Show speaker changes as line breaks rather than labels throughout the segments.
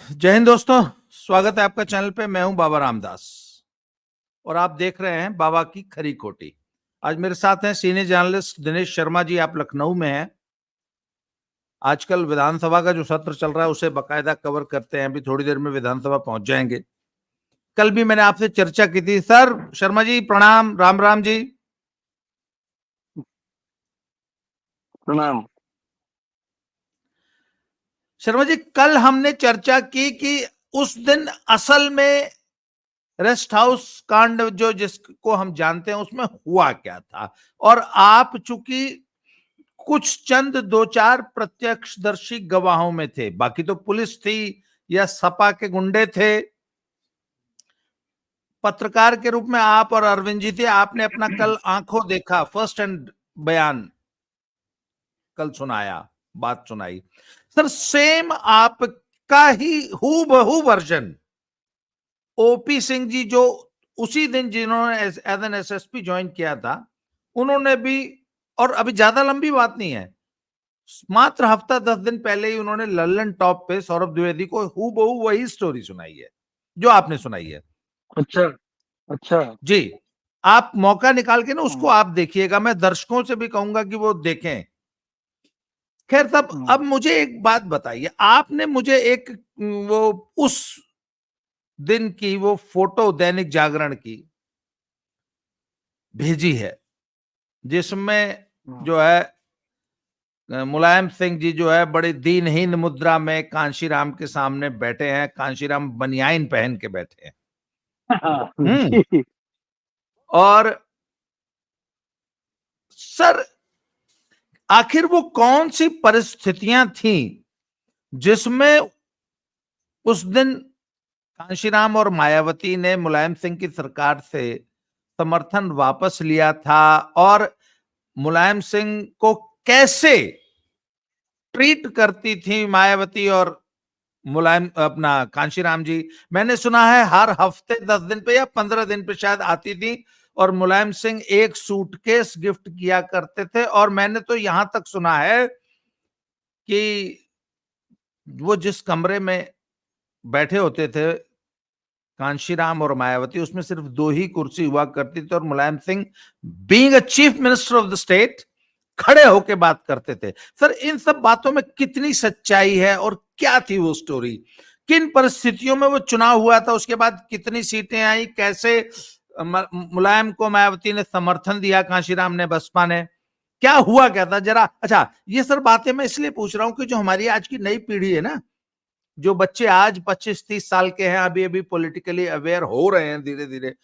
जय हिंद दोस्तों, स्वागत है आपका चैनल पे। मैं हूं बाबा रामदास और आप देख रहे हैं बाबा की खरी खोटी। आज मेरे साथ हैं सीनियर जर्नलिस्ट दिनेश शर्मा जी। आप लखनऊ में हैं। आजकल विधानसभा का जो सत्र चल रहा है उसे बकायदा कवर करते हैं। अभी थोड़ी देर में विधानसभा पहुंच जाएंगे। कल भी मैंने आपसे चर्चा की थी। सर शर्मा जी प्रणाम, राम राम जी।
प्रणाम।
शर्मा जी, कल हमने चर्चा की कि उस दिन असल में रेस्ट हाउस कांड जो जिसको हम जानते हैं उसमें हुआ क्या था। और आप चूंकि कुछ चंद दो चार प्रत्यक्षदर्शी गवाहों में थे, बाकी तो पुलिस थी या सपा के गुंडे थे। पत्रकार के रूप में आप और अरविंद जी थे। आपने अपना कल आंखों देखा फर्स्ट हैंड बयान कल सुनाया, बात सुनाई। सर सेम आपका ही हूबहू वर्जन ओपी सिंह जी, जो उसी दिन जिन्होंने एज एन एसएसपी ज्वाइन किया था, उन्होंने भी, और अभी ज्यादा लंबी बात नहीं है, मात्र हफ्ता 10 दिन पहले ही उन्होंने लल्लन टॉप पे सौरभ द्विवेदी को हूबहू वही स्टोरी सुनाई है जो आपने सुनाई है।
अच्छा। अच्छा।
जी, आप मौका निकाल के ना उसको आप देखिएगा। मैं दर्शकों से भी कहूंगा कि वो देखें। खैर, तब अब मुझे एक बात बताइए। आपने मुझे एक वो उस दिन की वो फोटो दैनिक जागरण की भेजी है जिसमें जो है मुलायम सिंह जी जो है बड़ी दीनहीन मुद्रा में कांशीराम के सामने बैठे हैं। कांशीराम बनियाइन पहन के बैठे हैं।
जी।
और सर आखिर वो कौन सी परिस्थितियां थी जिसमें उस दिन कांशीराम और मायावती ने मुलायम सिंह की सरकार से समर्थन वापस लिया था, और मुलायम सिंह को कैसे ट्रीट करती थी मायावती और मुलायम अपना कांशीराम जी। मैंने सुना है हर हफ्ते 10 दिन पे या 15 दिन पे शायद आती थी और मुलायम सिंह एक सूटकेस गिफ्ट किया करते थे। और मैंने तो यहां तक सुना है कि वो जिस कमरे में बैठे होते थे कांशीराम और मायावती, उसमें सिर्फ 2 ही कुर्सी हुआ करती थी और Mulayam Singh being a chief minister of the state खड़े होके बात करते थे। सर इन सब बातों में कितनी सच्चाई है और क्या थी वो स्टोरी? किन परिस्थितियों में वो चुनाव हुआ था? उसके बाद कितनी सीटें आई? कैसे मुलायम को मायावती ने समर्थन दिया, कांशीराम ने, बसपा ने? क्या हुआ क्या था जरा? अच्छा, ये सर बातें मैं इसलिए पूछ रहा हूं कि जो हमारी आज की नई पीढ़ी है ना, जो बच्चे आज 25-30 साल के हैं, अभी अभी पॉलिटिकली अवेयर हो रहे हैं धीरे धीरे,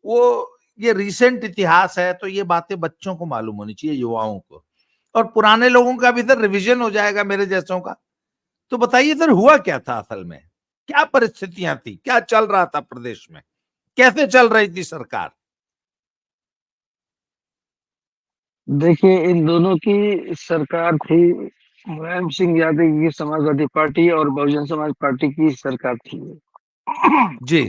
वो ये रिसेंट इतिहास है तो ये बातें बच्चों को मालूम होनी चाहिए, युवाओं को। और पुराने लोगों का भी इधर रिवीजन हो जाएगा, मेरे जैसों का। तो बताइए इधर हुआ क्या था असल में? क्या परिस्थितियां थी? क्या चल रहा था प्रदेश में? कैसे चल रही थी सरकार?
देखिए, इन दोनों की सरकार थी। मुलायम सिंह यादव की समाजवादी पार्टी और बहुजन समाज पार्टी की सरकार थी।
जी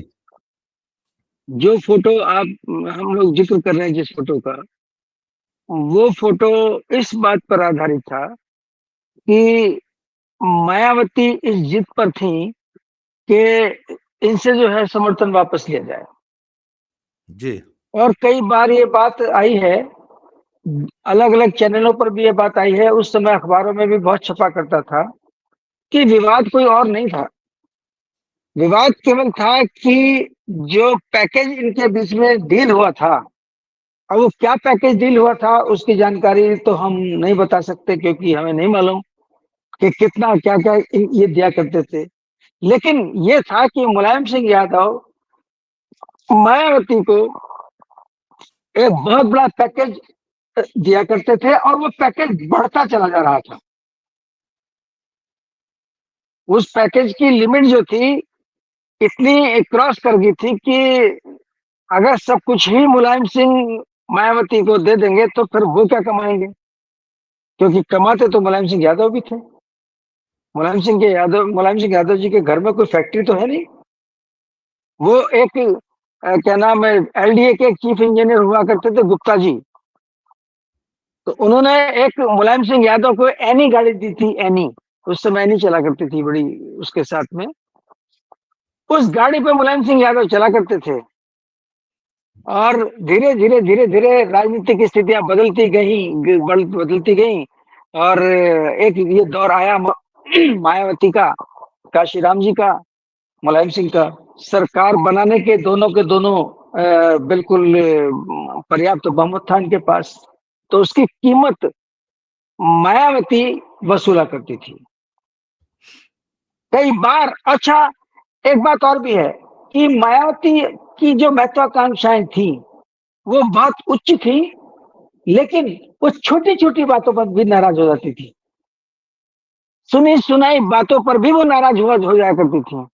जो फोटो आप हम लोग जिक्र कर रहे हैं जिस फोटो का, वो फोटो इस बात पर आधारित था कि मायावती इस जिद पर थी कि इनसे जो है समर्थन वापस लिया जाए।
जी
और कई बार ये बात आई है, अलग अलग चैनलों पर भी ये बात आई है, उस समय अखबारों में भी बहुत छपा करता था कि विवाद कोई और नहीं था। विवाद केवल था कि जो पैकेज इनके बीच में डील हुआ था, अब वो क्या पैकेज डील हुआ था उसकी जानकारी तो हम नहीं बता सकते, क्योंकि हमें नहीं मालूम कि कितना क्या क्या ये दिया करते थे। लेकिन ये था कि मुलायम सिंह यादव मायावती को एक बहुत बड़ा पैकेज दिया करते थे और वो पैकेज बढ़ता चला जा रहा था। उस पैकेज की लिमिट जो थी इतनी क्रॉस कर गई थी कि अगर सब कुछ ही मुलायम सिंह मायावती को दे देंगे तो फिर वो क्या कमाएंगे, क्योंकि कमाते तो मुलायम सिंह यादव भी थे। मुलायम सिंह यादव जी के घर में कोई फैक्ट्री तो है नहीं। वो एक क्या नाम है, एलडीए के चीफ इंजीनियर हुआ करते थे, गुप्ता जी। तो उन्होंने एक मुलायम सिंह यादव को एनी गाड़ी दी थी। एनी, उस समय एनी चला करती थी बड़ी, उसके साथ में उस गाड़ी पे मुलायम सिंह यादव चला करते थे और धीरे धीरे राजनीतिक स्थितियां बदलती गई और एक ये दौर आया मायावती का, काशीराम जी का, मुलायम सिंह का। सरकार बनाने के दोनों बिल्कुल पर्याप्त बहुमत था इनके पास, तो उसकी कीमत मायावती वसूला करती थी कई बार। अच्छा, एक बात और भी है कि मायावती की जो महत्वाकांक्षाएं थी वो बहुत उच्च थी, लेकिन वो छोटी छोटी बातों पर भी नाराज हो जाती थी, सुनी सुनाई बातों पर भी वो नाराज हो जाया करती थी।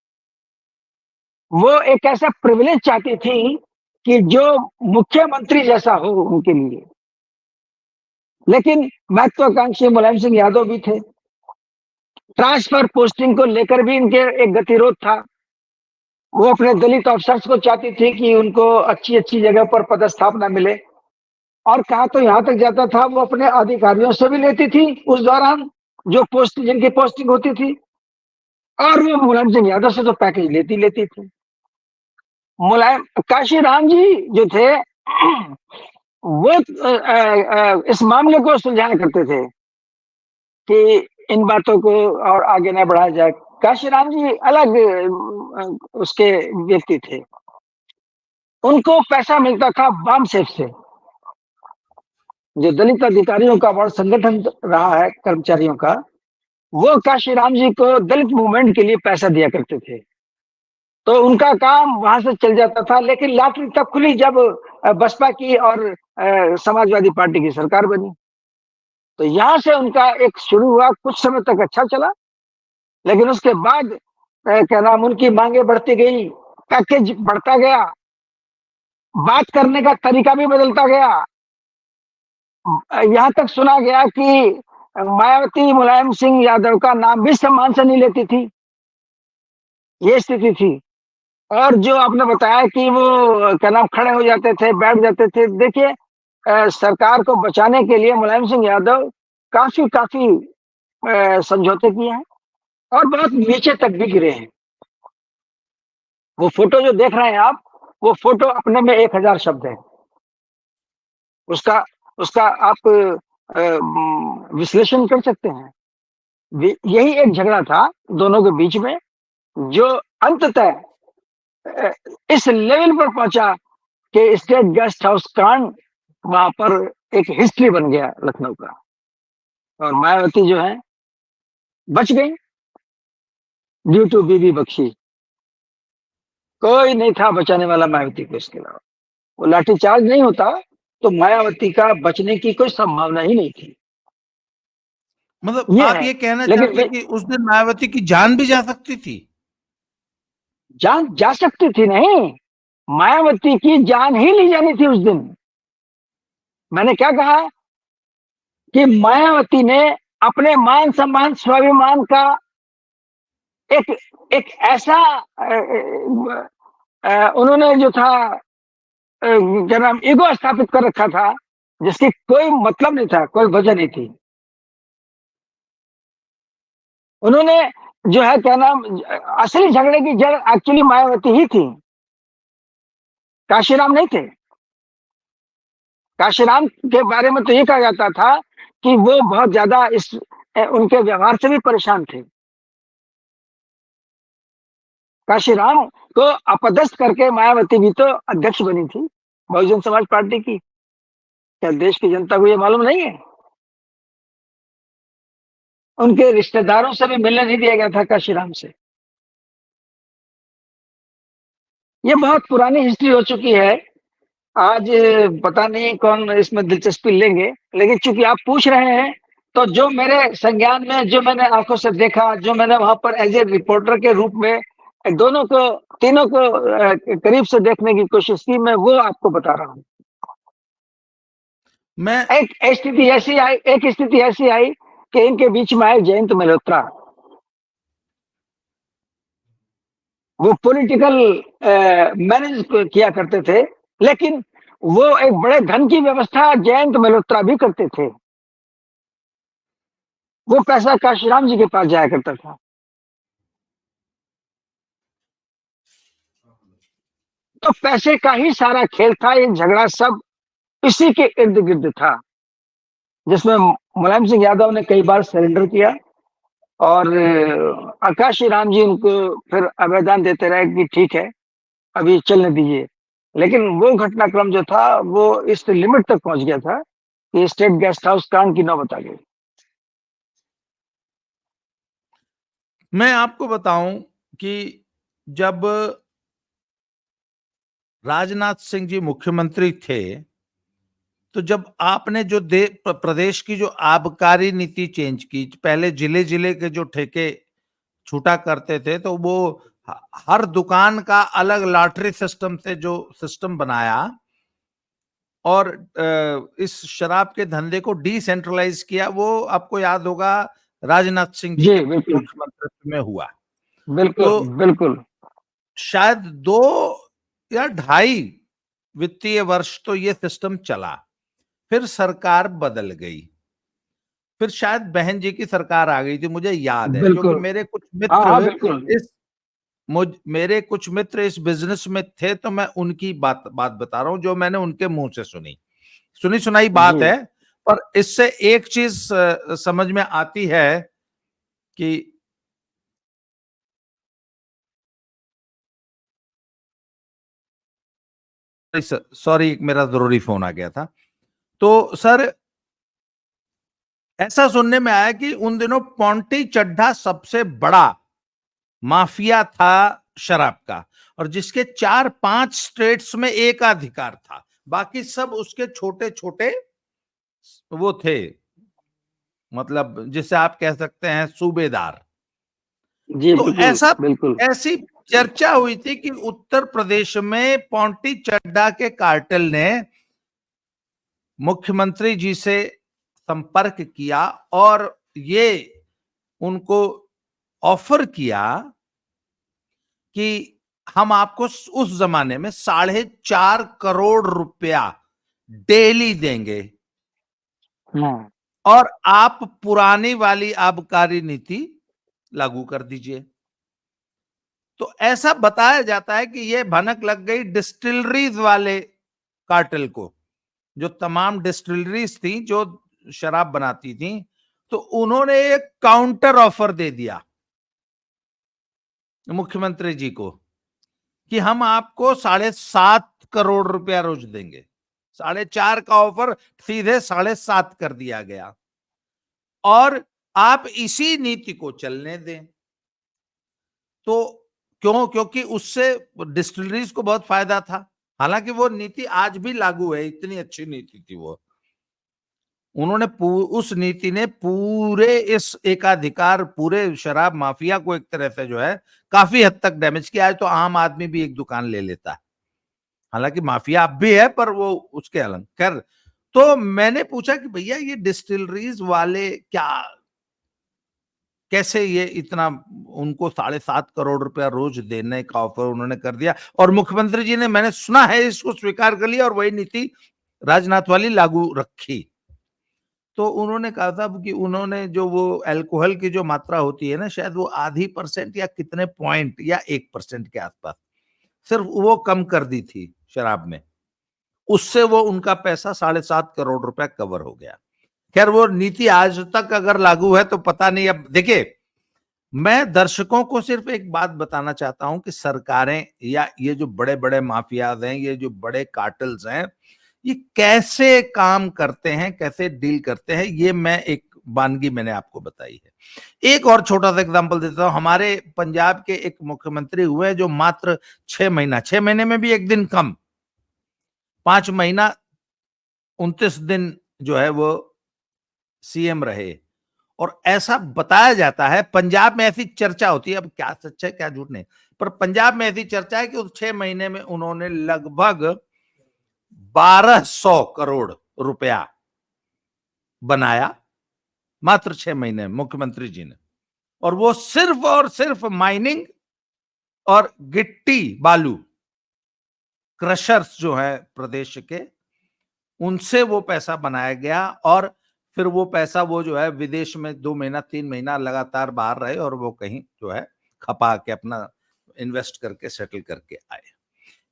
वो एक ऐसा प्रिविलेज चाहती थी कि जो मुख्यमंत्री जैसा हो उनके लिए। लेकिन महत्वाकांक्षी मुलायम सिंह यादव भी थे। ट्रांसफर पोस्टिंग को लेकर भी इनके एक गतिरोध था। वो अपने दलित अफसर्स को चाहती थी कि उनको अच्छी अच्छी जगह पर पदस्थापना मिले, और कहा तो यहां तक जाता था वो अपने अधिकारियों से भी लेती थी उस दौरान, जो पोस्ट जिनकी पोस्टिंग होती थी, और वो मुलायम सिंह यादव से तो पैकेज लेती थी। मुलायम काशीराम जी जो थे वो इस मामले को सुलझाया करते थे कि इन बातों को और आगे न बढ़ाया जाए। काशीराम जी अलग उसके व्यक्ति थे। उनको पैसा मिलता था वाम सेफ से, जो दलित अधिकारियों का बड़ा संगठन रहा है कर्मचारियों का, वो काशीराम जी को दलित मूवमेंट के लिए पैसा दिया करते थे, तो उनका काम वहां से चल जाता था। लेकिन लॉटरी तब खुली जब बसपा की और समाजवादी पार्टी की सरकार बनी, तो यहां से उनका एक शुरू हुआ, कुछ समय तक अच्छा चला, लेकिन उसके बाद क्या नाम, उनकी मांगे बढ़ती गई, पैकेज बढ़ता गया, बात करने का तरीका भी बदलता गया। यहाँ तक सुना गया कि मायावती मुलायम सिंह यादव का नाम भी सम्मान से नहीं लेती थी, ये स्थिति थी। और जो आपने बताया कि वो क्या नाम खड़े हो जाते थे, बैठ जाते थे, देखिए सरकार को बचाने के लिए मुलायम सिंह यादव काफी काफी समझौते किए हैं और बहुत नीचे तक भी गिरे हैं। वो फोटो जो देख रहे हैं आप, वो फोटो अपने में 1000 शब्द है। उसका उसका आप विश्लेषण कर सकते हैं। यही एक झगड़ा था दोनों के बीच में, जो अंततः इस लेवल पर पहुंचा कि स्टेट गेस्ट हाउस कांड वहां पर एक हिस्ट्री बन गया लखनऊ का, और मायावती जो है बच गई ड्यू टू बीबी बख्शी। कोई नहीं था बचाने वाला मायावती को इसके अलावा। वो लाठीचार्ज नहीं होता तो मायावती का बचने की कोई संभावना ही नहीं थी।
मतलब
ये
आप
है।
ये कहना
लेकिन
चाहते हैं कि उस दिन मायावती की जान भी जा सकती थी?
जान जा सकती थी नहीं, मायावती की जान ही ली जानी थी उस दिन। मैंने क्या कहा कि मायावती ने अपने मान सम्मान स्वाभिमान का एक एक ऐसा उन्होंने जो था क्या नाम ईगो स्थापित कर रखा था, जिसकी कोई मतलब नहीं था, कोई वजह नहीं थी। उन्होंने जो है क्या नाम असली झगड़े की जड़ एक्चुअली मायावती ही थी, काशीराम नहीं थे। काशीराम के बारे में तो ये कहा जाता था कि वो बहुत ज्यादा इस उनके व्यवहार से भी परेशान थे। काशीराम को अपदस्थ करके मायावती भी तो अध्यक्ष बनी थी बहुजन समाज पार्टी की। क्या देश की जनता को ये मालूम नहीं है? उनके रिश्तेदारों से भी मिलने नहीं दिया गया था काशीराम से। ये बहुत पुरानी हिस्ट्री हो चुकी है। आज पता नहीं कौन इसमें दिलचस्पी लेंगे, लेकिन चूंकि आप पूछ रहे हैं, तो जो मेरे संज्ञान में, जो मैंने आंखों से देखा, जो मैंने वहां पर एज ए रिपोर्टर के रूप में दोनों को, तीनों को करीब से देखने की कोशिश की, मैं वो आपको बता रहा हूँ।
मैं
एक स्थिति ऐसी आई कि इनके बीच में आए जयंत मल्होत्रा। वो पॉलिटिकल मैनेज किया करते थे, लेकिन वो एक बड़े धन की व्यवस्था जयंत मल्होत्रा भी करते थे। वो पैसा काशीराम जी के पास जाया करता था। तो पैसे का ही सारा खेल था, ये झगड़ा सब इसी के इर्द गिर्द था, जिसमें मुलायम सिंह यादव ने कई बार सरेंडर किया और आकाशी राम जी उनको फिर आवेदन देते रहे कि ठीक है अभी चलने दीजिए। लेकिन वो घटनाक्रम जो था वो इस लिमिट तक पहुंच गया था कि स्टेट गेस्ट हाउस कांड की नौबत आ गई।
मैं आपको बताऊं कि जब राजनाथ सिंह जी मुख्यमंत्री थे, तो जब आपने जो प्रदेश की जो आबकारी नीति चेंज की, पहले जिले जिले के जो ठेके छूटा करते थे, तो वो हर दुकान का अलग लॉटरी सिस्टम से जो सिस्टम बनाया और इस शराब के धंधे को डिसेंट्रलाइज किया, वो आपको याद होगा राजनाथ सिंह जी
जी
के
बिल्कुल
मुख्यमंत्री में हुआ।
बिल्कुल
तो
बिल्कुल।
शायद 2 या ढाई वित्तीय वर्ष तो ये सिस्टम चला, फिर सरकार बदल गई, फिर शायद बहन जी की सरकार आ गई थी, मुझे याद है, क्योंकि
बिल्कुल हाँ हाँ बिल्कुल।
इस मेरे कुछ मित्र इस बिजनेस में थे, तो मैं उनकी बात बात बता रहा हूं जो मैंने उनके मुंह से सुनी सुनाई
जी
बात है। पर इससे एक चीज समझ में आती है कि सॉरी, एक मेरा जरूरी फोन आ गया था। तो सर, ऐसा सुनने में आया कि उन दिनों पौंटी चड्ढा सबसे बड़ा माफिया था शराब का, और जिसके 4-5 स्टेट्स में एकाधिकार था, बाकी सब उसके छोटे छोटे वो थे, मतलब जिसे आप कह सकते हैं सूबेदार।
जी
तो
बिल्कुल
ऐसा
बिल्कुल।
ऐसी चर्चा हुई थी कि उत्तर प्रदेश में पौंटी चड्ढा के कार्टेल ने मुख्यमंत्री जी से संपर्क किया और ये उनको ऑफर किया कि हम आपको उस जमाने में 4.5 करोड़ रुपया डेली देंगे
हाँ
और आप पुरानी वाली आबकारी नीति लागू कर दीजिए। तो ऐसा बताया जाता है कि यह भनक लग गई डिस्टिलरीज वाले कार्टेल को, जो तमाम डिस्टिलरीज थी जो शराब बनाती थी, तो उन्होंने एक काउंटर ऑफर दे दिया मुख्यमंत्री जी को कि हम आपको 7.5 करोड़ रुपया रोज देंगे। 4.5 का ऑफर सीधे 7.5 कर दिया गया और आप इसी नीति को चलने दें। तो क्योंकि उससे डिस्टिलरीज को बहुत फायदा था। हालांकि वो नीति आज भी लागू है, इतनी अच्छी नीति थी वो। उन्होंने उस नीति ने पूरे इस एकाधिकार, पूरे शराब माफिया को एक तरह से जो है काफी हद तक डैमेज किया। आज तो आम आदमी भी एक दुकान ले लेता है, हालांकि माफिया अब भी है पर वो उसके अलग। खैर, तो मैंने पूछा कि भैया ये डिस्टिलरीज वाले क्या, कैसे ये इतना, उनको 7.5 करोड़ रुपया रोज देने का ऑफर उन्होंने कर दिया और मुख्यमंत्री जी ने, मैंने सुना है, इसको स्वीकार कर लिया और वही नीति राजनाथ वाली लागू रखी। तो उन्होंने कहा था कि उन्होंने जो वो अल्कोहल की जो मात्रा होती है ना, शायद वो आधी % या कितने पॉइंट या 1% के आसपास सिर्फ वो कम कर दी थी शराब में। उससे वो उनका पैसा 7.5 करोड़ रुपया कवर हो गया। खैर, वो नीति आज तक अगर लागू है तो पता नहीं। अब देखिए, मैं दर्शकों को सिर्फ एक बात बताना चाहता हूं कि सरकारें या ये जो बड़े बड़े माफियाज हैं, ये जो बड़े कार्टल्स हैं, ये कैसे काम करते हैं, कैसे डील करते हैं, ये मैं एक वानगी मैंने आपको बताई है। एक और छोटा सा एग्जांपल देता हूं। हमारे पंजाब के एक मुख्यमंत्री हुए जो मात्र 6 महीने में भी एक दिन कम, 5 महीना 29 दिन जो है वो सीएम रहे। और ऐसा बताया जाता है, पंजाब में ऐसी चर्चा होती है, अब क्या सच है क्या झूठ नहीं, पर पंजाब में ऐसी चर्चा है कि उस 6 महीने में उन्होंने लगभग 1200 करोड़ रुपया बनाया, मात्र 6 महीने में मुख्यमंत्री जी ने। और वो सिर्फ और सिर्फ माइनिंग और गिट्टी बालू क्रशर्स जो है प्रदेश के, उनसे वो पैसा बनाया गया। और फिर वो पैसा वो जो है विदेश में 2 महीना 3 महीना लगातार बाहर रहे और वो कहीं जो है खपा के अपना इन्वेस्ट करके सेटल करके आए।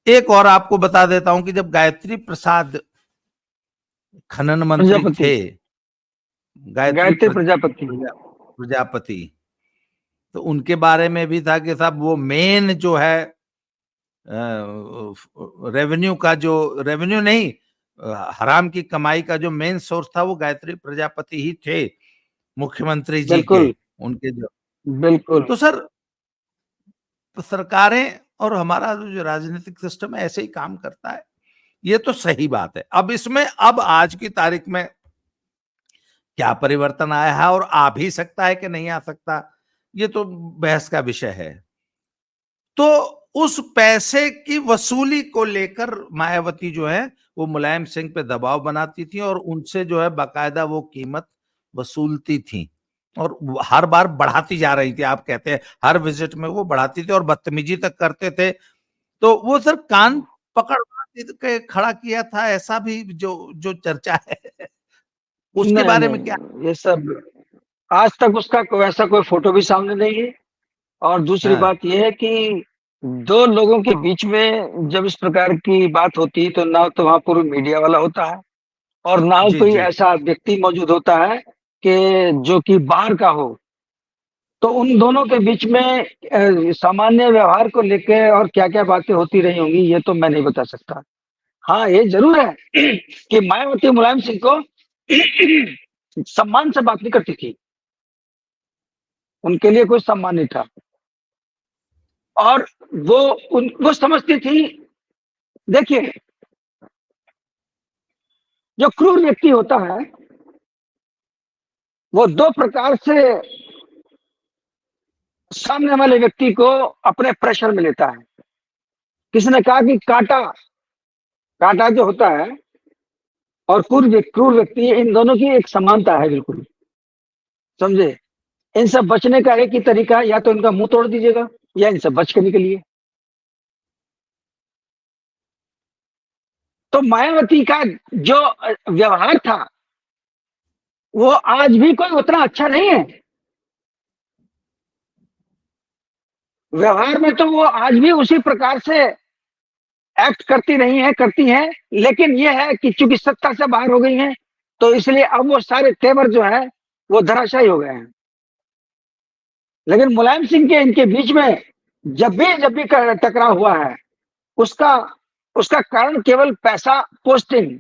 एक और आपको बता देता हूं कि जब गायत्री प्रसाद खनन मंत्री
प्रजापति,
थे, गायत्री
गायत्री प्रजापति।
प्रजापति, तो उनके बारे में भी था कि साहब वो मेन जो है रेवेन्यू का, जो रेवेन्यू नहीं, हराम की कमाई का जो मेन सोर्स था वो गायत्री प्रजापति ही थे, मुख्यमंत्री जी के,
बिल्कुल,
उनके जो।
बिल्कुल।
तो सर, तो सरकारें और हमारा जो राजनीतिक सिस्टम है ऐसे ही काम करता है, ये तो सही बात है। अब इसमें अब आज की तारीख में क्या परिवर्तन आया है और आ भी सकता है कि नहीं आ सकता, ये तो बहस का विषय है। तो उस पैसे की वसूली को लेकर मायावती जो है वो मुलायम सिंह पे दबाव बनाती थी और उनसे जो है बाकायदा वो कीमत वसूलती थी और हर बार बढ़ाती जा रही थी। आप कहते हैं हर विजिट में वो बढ़ाती थी और बदतमीजी तक करते थे। तो वो सर कान पकड़ के खड़ा किया था, ऐसा भी जो जो चर्चा है उसके
नहीं,
बारे में क्या?
नहीं, ये सब आज तक उसका वैसा कोई फोटो भी सामने नहीं है। और दूसरी
हाँ,
बात ये है कि दो लोगों के बीच में जब इस प्रकार की बात होती है तो ना तो वहां पूरी मीडिया वाला होता है और ना ही
जी
कोई
जी।
ऐसा व्यक्ति मौजूद होता है कि जो कि बाहर का हो। तो उन दोनों के बीच में सामान्य व्यवहार को लेकर और क्या क्या बातें होती रही होंगी ये तो मैं नहीं बता सकता। हाँ, ये जरूर है कि मायावती मुलायम सिंह को सम्मान से बात नहीं करती थी, उनके लिए कोई सम्मान नहीं था। और वो वो समझती थी, देखिए, जो क्रूर व्यक्ति होता है वो दो प्रकार से सामने वाले व्यक्ति को अपने प्रेशर में लेता है। किसने कहा कि कांटा, कांटा जो होता है और क्रूर व्यक्ति, इन दोनों की एक समानता है बिल्कुल, समझे। इनसे बचने का एक ही तरीका है, या तो इनका मुंह तोड़ दीजिएगा या इनसे बच के निकलिए। तो मायावती का जो व्यवहार था वो आज भी कोई उतना अच्छा नहीं है। व्यवहार में तो वो आज भी उसी प्रकार से एक्ट करती रही है, करती हैं। लेकिन ये है कि चूंकि सत्ता से बाहर हो गई हैं तो इसलिए अब वो सारे तेवर जो है वो धराशायी हो गए हैं। लेकिन मुलायम सिंह के इनके बीच में जब भी टकराव हुआ है उसका उसका कारण केवल पैसा, पोस्टिंग,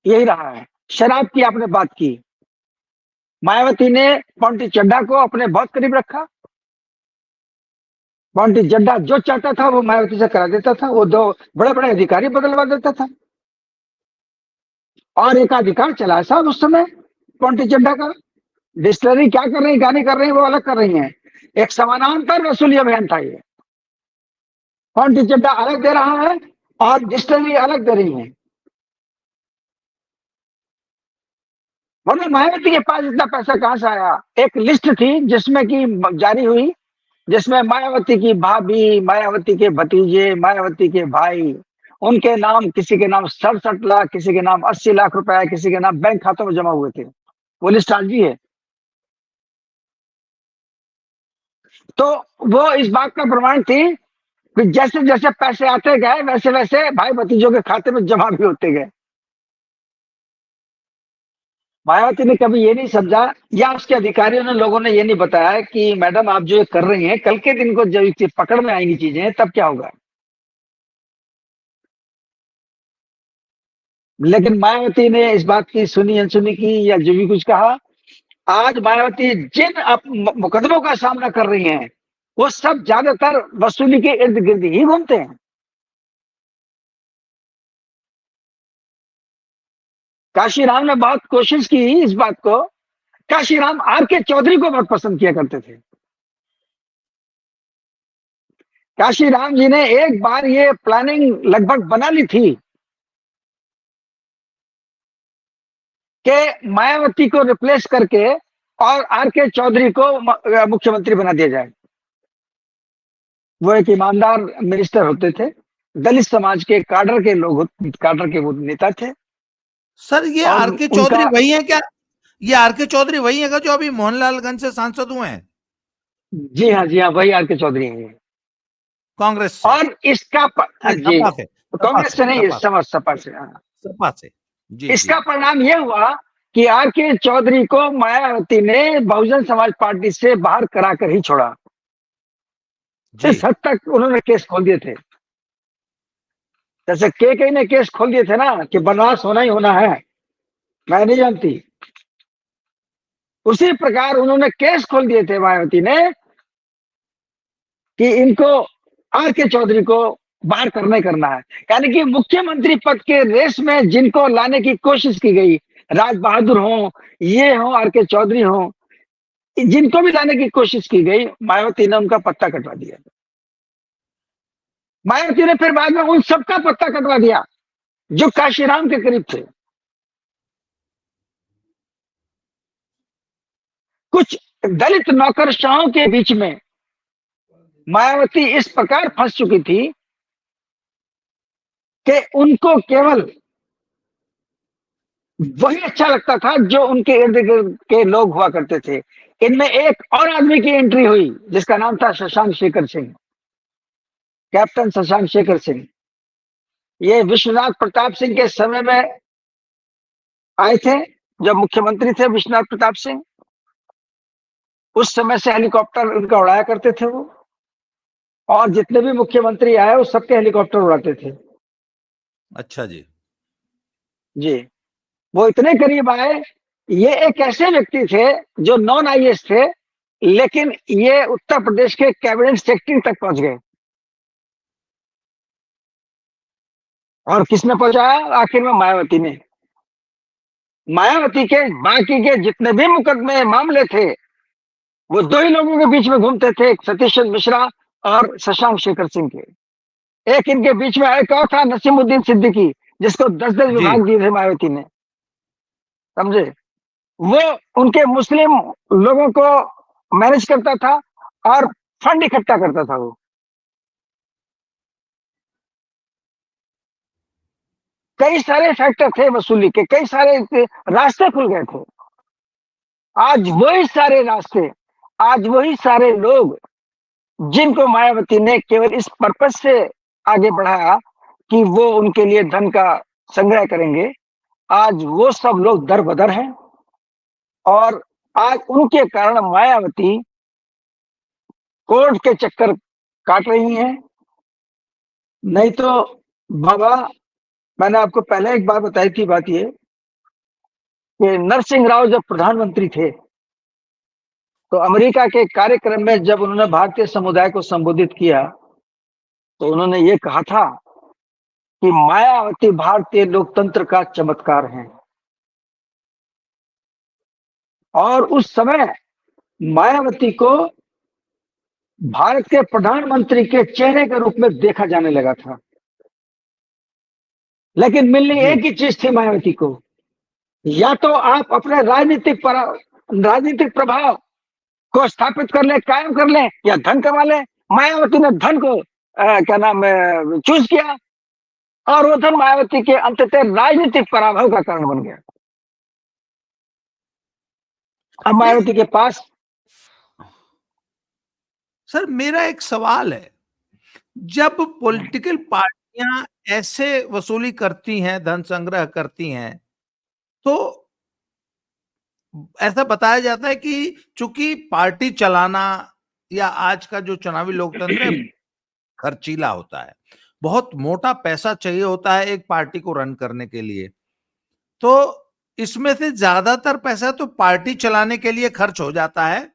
यही रहा है। शराब की आपने बात की, मायावती ने पॉन्टी चड्ढा को अपने बहुत करीब रखा। पॉन्टी चड्ढा जो चाहता था वो मायावती से करा देता था, वो दो बड़े बड़े अधिकारी बदलवा देता था। और एक अधिकार चला साहब उस समय पॉन्टी चड्ढा का। डिस्टलरी क्या कर रही है, क्या नहीं कर रही है, वो अलग कर रही है। एक समानांतर वसूली अभियान था ये। पॉन्टी चड्ढा अलग दे रहा है और डिस्टलरी अलग दे रही है। मतलब मायावती के पास इतना पैसा कहां से आया? एक लिस्ट थी जिसमें की जारी हुई, जिसमें मायावती की भाभी, मायावती के भतीजे, मायावती के भाई, उनके नाम, किसी के नाम 67 लाख, किसी के नाम 80 लाख रुपए, किसी के नाम बैंक खातों में जमा हुए थे। वो लिस्ट आज भी है। तो वो इस बात का प्रमाण थी कि जैसे जैसे पैसे आते गए वैसे वैसे भाई भतीजों के खाते में जमा भी होते गए। मायावती ने कभी ये नहीं समझा, या उसके अधिकारियों ने, लोगों ने ये नहीं बताया कि मैडम आप जो ये कर रही हैं, कल के दिन को जब पकड़ में आएंगी चीजें तब क्या होगा। लेकिन मायावती ने इस बात की सुनी अनसुनी की या जो भी कुछ कहा, आज मायावती जिन मुकदमों का सामना कर रही हैं वो सब ज्यादातर वसूली के इर्द गिर्द ही घूमते हैं। काशीराम ने बहुत कोशिश की इस बात को। काशीराम आर के चौधरी को बहुत पसंद किया करते थे। काशीराम जी ने एक बार ये प्लानिंग लगभग बना ली थी कि मायावती को रिप्लेस करके और आर के चौधरी को मुख्यमंत्री बना दिया जाए। वो एक ईमानदार मिनिस्टर होते थे, दलित समाज के काडर के लोग, काडर के वो नेता थे।
सर ये
और
आर के
उनका,
चौधरी वही है क्या? ये आर के चौधरी वही है जो अभी मोहनलालगंज से सांसद हुए हैं?
जी हाँ, जी हाँ, वही आर के चौधरी हैं।
कांग्रेस से,
और इसका जी,
सपा से,
कांग्रेस से नहीं,
सपा
सपा से, हाँ।
सपा से। जी
इसका
जी
परिणाम ये हुआ कि आर.के. चौधरी को मायावती ने बहुजन समाज पार्टी से बाहर कराकर ही छोड़ा।
जी।
इस हद तक उन्होंने केस खोल दिए थे। जैसे के ने केस खोल दिए थे ना कि बनवास होना ही होना है, मैं नहीं जानती, उसी प्रकार उन्होंने केस खोल दिए थे मायावती ने कि इनको, आर.के. चौधरी को बाहर करना है। यानी कि मुख्यमंत्री पद के रेस में जिनको लाने की कोशिश की गई, राज बहादुर हो, ये हो, आर.के. चौधरी हो, जिनको भी लाने की कोशिश की गई, मायावती ने उनका पत्ता कटवा दिया। मायावती ने फिर बाद में उन सबका पत्ता कटवा दिया जो काशीराम के करीब थे। कुछ दलित नौकरशाहों के बीच में मायावती इस प्रकार फंस चुकी थी कि उनको केवल वही अच्छा लगता था जो उनके इर्द गिर्द के लोग हुआ करते थे। इनमें एक और आदमी की एंट्री हुई जिसका नाम था शशांक शेखर सिंह, कैप्टन शशांक शेखर सिंह। ये विश्वनाथ प्रताप सिंह के समय में आए थे, जब मुख्यमंत्री थे विश्वनाथ प्रताप सिंह, उस समय से हेलीकॉप्टर उनका उड़ाया करते थे वो, और जितने भी मुख्यमंत्री आए वो सबके हेलीकॉप्टर उड़ाते थे।
अच्छा जी
जी, वो इतने करीब आए। ये एक ऐसे व्यक्ति थे जो नॉन आईएएस थे, लेकिन ये उत्तर प्रदेश के कैबिनेट सेक्रेटरी तक पहुंच गए। और किसने पहुंचाया आखिर में? मायावती ने। मायावती के बाकी के जितने भी मुकदमे मामले थे, वो दो ही लोगों के बीच में घूमते थे, एक सतीश चंद्र मिश्रा और शशांक शेखर सिंह के। एक इनके बीच में एक और था, नसीमुद्दीन सिद्दीकी, जिसको 10-10
जी।
विभाग दिए थे मायावती ने, समझे? वो उनके मुस्लिम लोगों को मैनेज करता था और फंड इकट्ठा करता था वो। कई सारे फैक्टर थे वसूली के, कई सारे रास्ते खुल गए थे। आज वही सारे रास्ते, आज वही सारे लोग जिनको मायावती ने केवल इस पर्पज से आगे बढ़ाया कि वो उनके लिए धन का संग्रह करेंगे, आज वो सब लोग दर बदर हैं। और आज उनके कारण मायावती कोर्ट के चक्कर काट रही हैं। नहीं तो बाबा, मैंने आपको पहले एक बार बताई थी, बात ये कि नरसिंह राव जब प्रधानमंत्री थे तो अमेरिका के कार्यक्रम में जब उन्होंने भारतीय समुदाय को संबोधित किया तो उन्होंने ये कहा था कि मायावती भारतीय लोकतंत्र का चमत्कार है। और उस समय मायावती को भारत के प्रधानमंत्री के चेहरे के रूप में देखा जाने लगा था, लेकिन मिलनी एक ही चीज थी मायावती को, या तो आप अपने राजनीतिक प्रभाव को स्थापित कर ले, कायम कर ले, या धन कमा ले। मायावती ने धन को क्या नाम है चूज किया, और वो धन मायावती के अंततः राजनीतिक पराभव का कारण बन गया। अब मायावती के पास,
सर मेरा एक सवाल है, जब पॉलिटिकल पार्टियां ऐसे वसूली करती हैं, धन संग्रह करती हैं, तो ऐसा बताया जाता है कि चूंकि पार्टी चलाना या आज का जो चुनावी लोकतंत्र है खर्चीला होता है, बहुत मोटा पैसा चाहिए होता है एक पार्टी को रन करने के लिए, तो इसमें से ज्यादातर पैसा तो पार्टी चलाने के लिए खर्च हो जाता है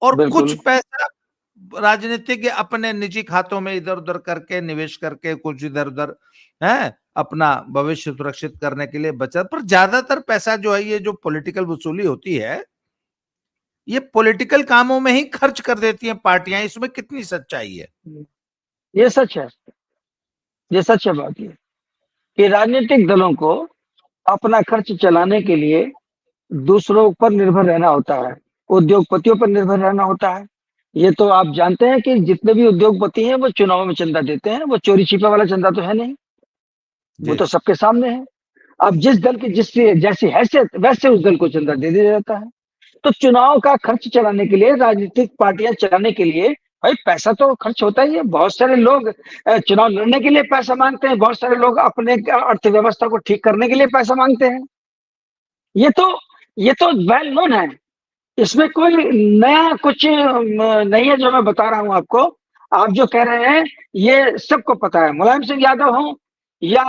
और कुछ पैसा राजनीतिक अपने निजी खातों में इधर उधर करके निवेश करके कुछ इधर उधर है अपना भविष्य सुरक्षित करने के लिए बचत, पर ज्यादातर पैसा जो है ये जो पॉलिटिकल वसूली होती है ये पॉलिटिकल कामों में ही खर्च कर देती हैं पार्टियां, इसमें कितनी सच्चाई है?
ये सच है, ये सच है बात ये कि राजनीतिक दलों को अपना खर्च चलाने के लिए दूसरों पर निर्भर रहना होता है, उद्योगपतियों पर निर्भर रहना होता है। ये तो आप जानते हैं कि जितने भी उद्योगपति हैं वो चुनाव में चंदा देते हैं, वो चोरी छिपा वाला चंदा तो है नहीं, वो तो सबके सामने है। अब जिस दल की जिस जैसी हैसियत वैसे उस दल को चंदा दे दिया जाता है। तो चुनाव का खर्च चलाने के लिए, राजनीतिक पार्टियां चलाने के लिए भाई पैसा तो खर्च होता ही है। बहुत सारे लोग चुनाव लड़ने के लिए पैसा मांगते हैं, बहुत सारे लोग अपने अर्थव्यवस्था को ठीक करने के लिए पैसा मांगते हैं। ये तो ये तो वेल नोन है, इसमें कोई नया कुछ नहीं है जो मैं बता रहा हूं आपको। आप जो कह रहे हैं ये सबको पता है, मुलायम सिंह यादव हो या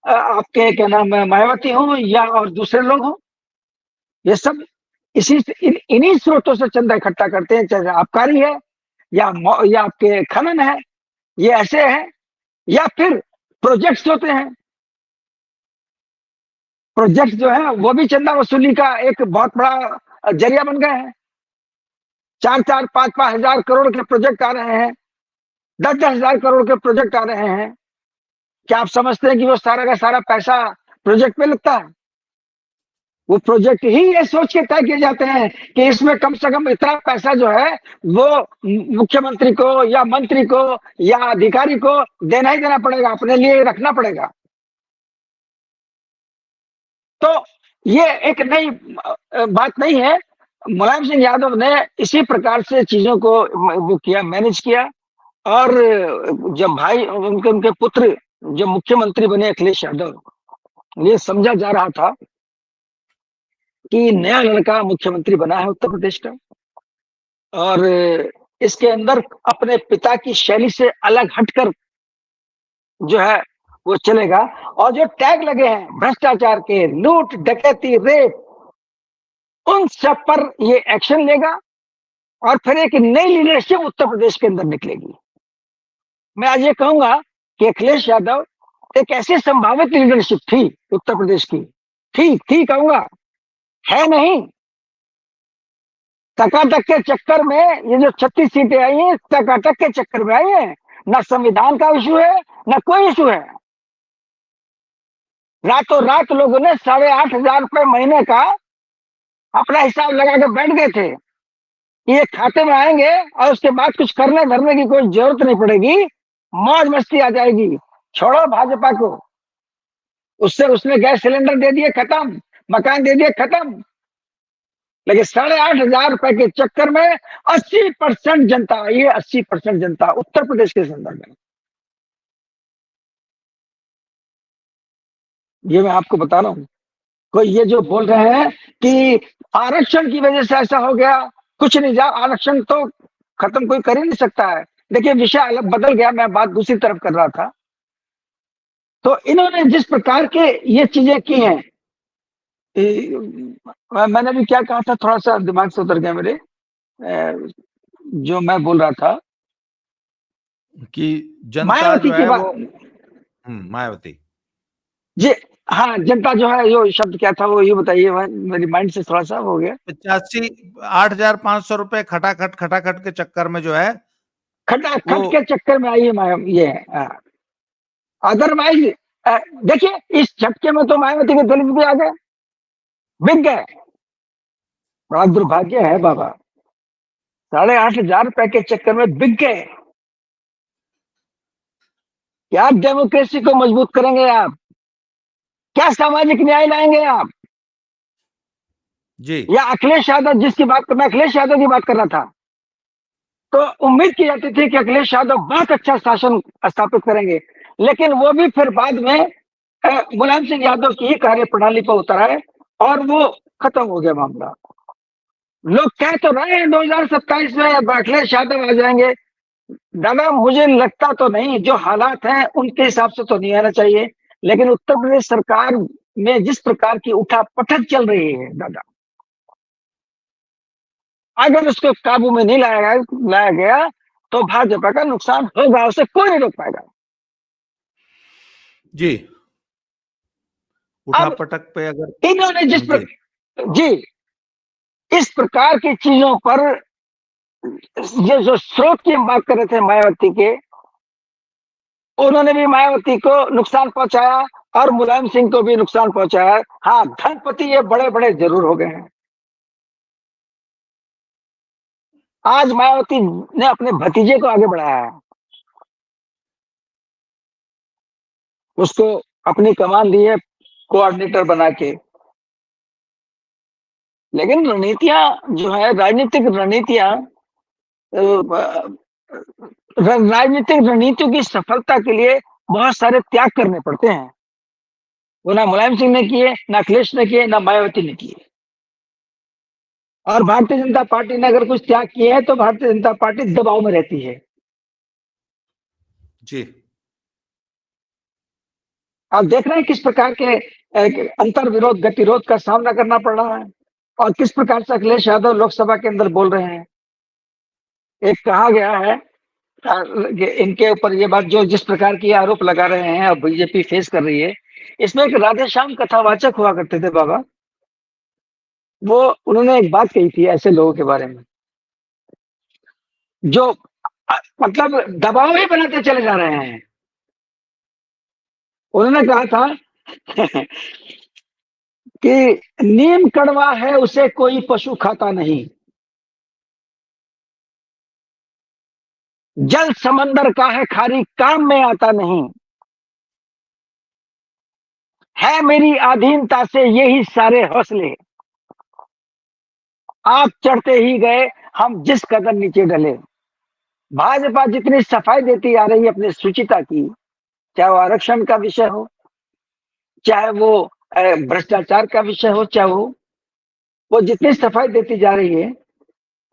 आपके क्या नाम है मायावती हो या और दूसरे लोग हो, ये सब इन्हीं स्रोतों से चंदा इकट्ठा करते हैं, चाहे आबकारी है या आपके खनन है, ये ऐसे है, या फिर प्रोजेक्ट्स होते हैं। प्रोजेक्ट जो है वो भी चंदा वसूली का एक बहुत बड़ा जरिया बन गए हैं। 4-4, 5-5 हजार करोड़ के प्रोजेक्ट आ रहे हैं, 10-10 हजार करोड़ के प्रोजेक्ट आ रहे हैं। क्या आप समझते हैं कि वो सारा का सारा पैसा प्रोजेक्ट पे लगता है? वो प्रोजेक्ट ही ये सोच के तय किए जाते हैं कि इसमें कम से कम इतना पैसा जो है वो मुख्यमंत्री को या मंत्री को या अधिकारी को देना ही देना पड़ेगा, अपने लिए रखना पड़ेगा। तो ये एक नई बात नहीं है। मुलायम सिंह यादव ने इसी प्रकार से चीजों को वो किया, मैनेज किया। और जब भाई उनके पुत्र जब मुख्यमंत्री बने अखिलेश यादव, ये समझा जा रहा था कि नया लड़का मुख्यमंत्री बना है उत्तर प्रदेश का, और इसके अंदर अपने पिता की शैली से अलग हटकर जो है वो चलेगा। और जो टैग लगे हैं भ्रष्टाचार के, लूट डकैती रेप, उन सब पर ये एक्शन लेगा और फिर एक नई लीडरशिप उत्तर प्रदेश के अंदर निकलेगी। मैं आज ये कहूंगा कि अखिलेश यादव एक ऐसी संभावित लीडरशिप थी उत्तर प्रदेश की, थी कहूंगा, है नहीं। टकाटक के चक्कर में ये जो 36 सीटें आई हैं, टकाटक के चक्कर में आई हैं। ना संविधान का इशू है, ना कोई इशू है। रातों रात लोगों ने 8,500 रुपए महीने का अपना हिसाब लगा के बैठ गए थे, ये खाते में आएंगे और उसके बाद कुछ करने धरने की कोई जरूरत नहीं पड़ेगी, मौज मस्ती आ जाएगी। छोड़ो भाजपा को, उससे उसने गैस सिलेंडर दे दिए खत्म, मकान दे दिए खत्म। लेकिन 8,500 रुपए के चक्कर में 80% जनता, ये 80% जनता उत्तर प्रदेश के संदर्भ में, ये मैं आपको बता रहा हूं। कोई ये जो बोल रहे हैं कि आरक्षण की वजह से ऐसा हो गया, कुछ नहीं, जा आरक्षण तो खत्म कोई कर ही नहीं सकता है। देखिए विषय अलग बदल गया, मैं बात दूसरी तरफ कर रहा था। तो इन्होंने जिस प्रकार के ये चीजें की हैं, मैंने भी क्या कहा था, थोड़ा सा दिमाग से उतर गया मेरे, जो मैं बोल रहा था
कि जनता
मायावती
जो
की
है
बात।
वो मायावती
जी हाँ, जनता जो है, यो शब्द क्या था वो ये बताइए, मेरी माइंड से थोड़ा सा हो गया।
85,8,500 रुपए खटाखट के चक्कर में जो है
खटाखट के चक्कर में आई है ये है। अदरवाइज देखिए इस झटके में तो मायावती के दलित भी आ गए, बिक गए। बड़ा दुर्भाग्य है बाबा, 8,500 रुपए के चक्कर में बिक गए। क्या डेमोक्रेसी को मजबूत करेंगे आप? क्या सामाजिक न्याय लाएंगे आप?
जी
या अखिलेश यादव, जिसकी बात मैं अखिलेश यादव की बात कर रहा था, तो उम्मीद की जाती थी कि अखिलेश यादव बहुत अच्छा शासन स्थापित करेंगे, लेकिन वो भी फिर बाद में मुलायम सिंह यादव की ही कार्य प्रणाली पर उतर आए और वो खत्म हो गया मामला। लोग कह तो रहे हैं 2027 में अखिलेश यादव आ जाएंगे, दादा मुझे लगता तो नहीं, जो हालात हैं उनके हिसाब से तो नहीं आना चाहिए। लेकिन उत्तर प्रदेश सरकार में जिस प्रकार की उठापटक चल रही है दादा, अगर उसको काबू में नहीं लाया गया तो भाजपा का नुकसान होगा, उसे कोई नहीं रोक पाएगा।
जी उठापटक पे अगर
इन्होंने जी इस प्रकार की चीजों पर, ये जो स्रोत की हम बात कर रहे थे मायावती के, उन्होंने भी मायावती को नुकसान पहुंचाया और मुलायम सिंह को भी नुकसान पहुंचाया। हाँ, धनपति ये बड़े बड़े जरूर हो गए हैं। आज मायावती ने अपने भतीजे को आगे बढ़ाया है, उसको अपनी कमान दी है कोऑर्डिनेटर बना के। लेकिन रणनीतियां जो है, राजनीतिक रणनीतियां राजनीतिक रणनीतियों की सफलता के लिए बहुत सारे त्याग करने पड़ते हैं। वो ना मुलायम सिंह ने किए, ना अखिलेश ने किए, ना मायावती ने किए। और भारतीय जनता पार्टी ने अगर कुछ त्याग किए हैं तो भारतीय जनता पार्टी दबाव में रहती है।
जी।
आप देख रहे हैं किस प्रकार के अंतर विरोध गतिरोध का सामना करना पड़ रहा है और किस प्रकार से अखिलेश यादव लोकसभा के अंदर बोल रहे हैं। एक कहा गया है कि इनके ऊपर ये बात जो जिस प्रकार की आरोप लगा रहे हैं और बीजेपी फेस कर रही है, इसमें एक राधेश्याम कथावाचक हुआ करते थे बाबा, वो उन्होंने एक बात कही थी ऐसे लोगों के बारे में जो मतलब दबाव ही बनाते चले जा रहे हैं। उन्होंने कहा था कि नीम कड़वा है उसे कोई पशु खाता नहीं, जल समंदर का है खारी काम में आता नहीं, है मेरी अधीनता से यही सारे हौसले, आप चढ़ते ही गए हम जिस कदर नीचे डले। भाजपा जितनी सफाई देती आ रही है अपनी सुचिता की, चाहे वो आरक्षण का विषय हो, चाहे वो भ्रष्टाचार का विषय हो, चाहे वो जितनी सफाई देती जा रही है,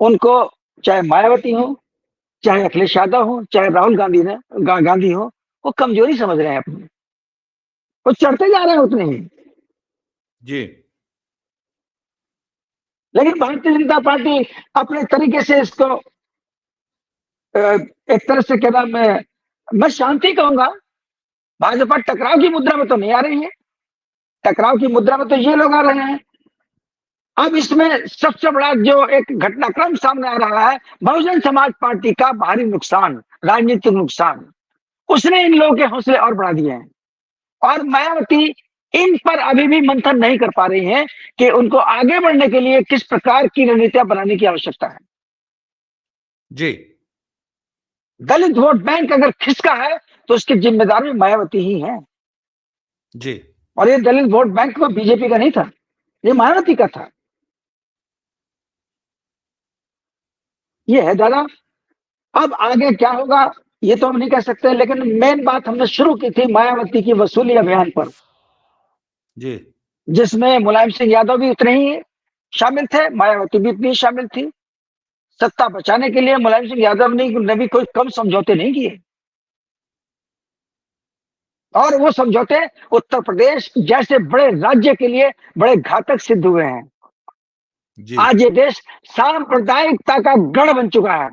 उनको चाहे मायावती हो, चाहे अखिलेश यादव हो, चाहे राहुल गांधी हो, वो कमजोरी समझ रहे हैं अपनी, वो चढ़ते जा रहे हैं उतने ही।
जी।
लेकिन भारतीय जनता पार्टी अपने तरीके से इसको एक तरह से क्या नाम है, मैं शांति कहूंगा, भाजपा टकराव की मुद्रा में तो नहीं आ रही है, टकराव की मुद्रा में तो ये लोग आ रहे हैं। अब इसमें सबसे बड़ा जो एक घटनाक्रम सामने आ रहा है, बहुजन समाज पार्टी का भारी नुकसान, राजनीतिक नुकसान, उसने इन लोगों के हौसले और बढ़ा दिए हैं। और मायावती इन पर अभी भी मंथन नहीं कर पा रही हैं कि उनको आगे बढ़ने के लिए किस प्रकार की रणनीतियां बनाने की आवश्यकता है।
जी।
दलित वोट बैंक अगर खिसका है तो उसकी जिम्मेदारी मायावती ही है।
जी।
और ये दलित वोट बैंक तो बीजेपी का नहीं था, ये मायावती का था। ये है दादा। अब आगे क्या होगा ये तो हम नहीं कह सकते, लेकिन मेन बात हमने शुरू की थी मायावती की वसूली अभियान पर,
जी।
जिसमें मुलायम सिंह यादव भी उतने ही शामिल थे, मायावती भी उतनी ही शामिल थी। सत्ता बचाने के लिए मुलायम सिंह यादव ने भी कोई कम समझौते नहीं किए, और वो समझौते उत्तर प्रदेश जैसे बड़े राज्य के लिए बड़े घातक सिद्ध हुए हैं।
जी।
आज ये देश सांप्रदायिकता का गढ़ बन चुका है।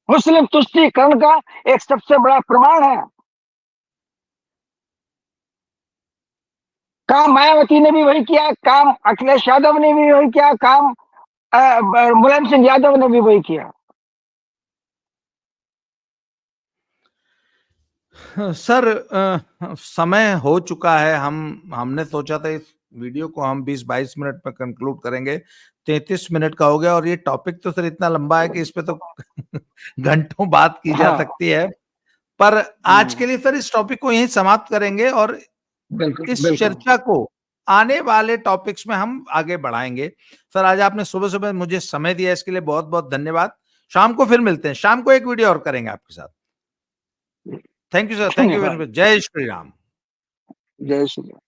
मुस्लिम तुष्टीकरण का एक सबसे बड़ा प्रमाण है। काम मायावती ने भी वही किया, काम अखिलेश यादव ने भी वही किया, काम मुलायम सिंह यादव ने भी वही किया।
सर, समय हो चुका है। हमने सोचा था इस वीडियो को हम 20-22 मिनट में कंक्लूड करेंगे, 33 मिनट का हो गया। और ये टॉपिक तो सर इतना लंबा है कि इस पे तो घंटों बात की जा
हाँ।
सकती है। पर आज के लिए सर इस टॉपिक को यहीं समाप्त करेंगे और
बिल्कुल
इस
बिल्कुल।
चर्चा को आने वाले टॉपिक्स में हम आगे बढ़ाएंगे। सर, आज आपने सुबह सुबह मुझे समय दिया, इसके लिए बहुत बहुत धन्यवाद। शाम को फिर मिलते हैं, शाम को एक वीडियो और करेंगे आपके साथ। Thank you sir, thank you very
धन्यवाद।
मच। जय श्री राम।
जय श्री राम।